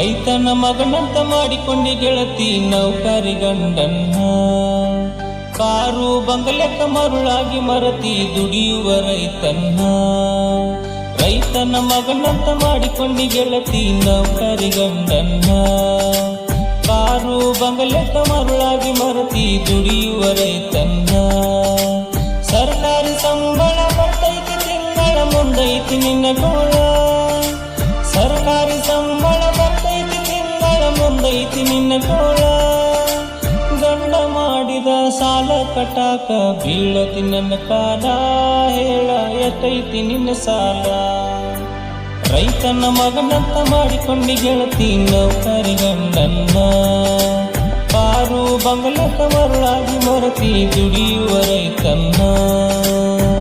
ರೈತನ ಮಗನಂತ ಮಾಡಿಕೊಂಡಿ ಗೆಳತಿ ನೌಕರಿ ಗಂಡನ್ನ. ಕಾರು ಬಂಗಲೆಕ್ಕ ಮರುಳಾಗಿ ಮರತಿ ದುಡಿಯುವ ರೈತನ್ನ. ರೈತನ ಮಗನಂತ ಮಾಡಿಕೊಂಡಿ ಗೆಳತಿ ನೌಕರಿ ಗಂಡನ್ನ. ಕಾರು ಬಂಗಲೆಕ್ಕ ಮರುಳಾಗಿ ಮರತಿ ದುಡಿಯುವ ರೈತನ್ನ. ಸರ್ಕಾರಿ ಸಂಬಳ ಬರ್ತೈತಿ ತಿಂಗಳ ಮುಂದೈತಿ ನಿನ್ನ ಗೋಳ. ಸರ್ಕಾರಿ ಸಂಬಳ ಬರ್ತೈತಿ ತಿಂಗಳ ಮುಂದೈತಿ ನಿನ್ನ ಗೋಳ. ಗಂಡ ಮಾಡಿದ ಸಾಲ ಕಟಾಕ ಬೀಳತಿ ನನ್ನ ಕಾಲ. ಹೇಳ ಎಷ್ಟೈತಿ ನಿನ್ನ ಸಾಲ. ರೈತನ ಮಗನಂತ ಮಾಡಿಕೊಂಡಿ ಗೆಳತಿ ನೌಕರಿ ಗಂಡನ್ನ. ಕಾರು ಬಂಗಲೆಕ್ಕ ಮರುಳಾಗಿ ಮರತಿ ದುಡಿಯುವ ರೈತನ್ನ.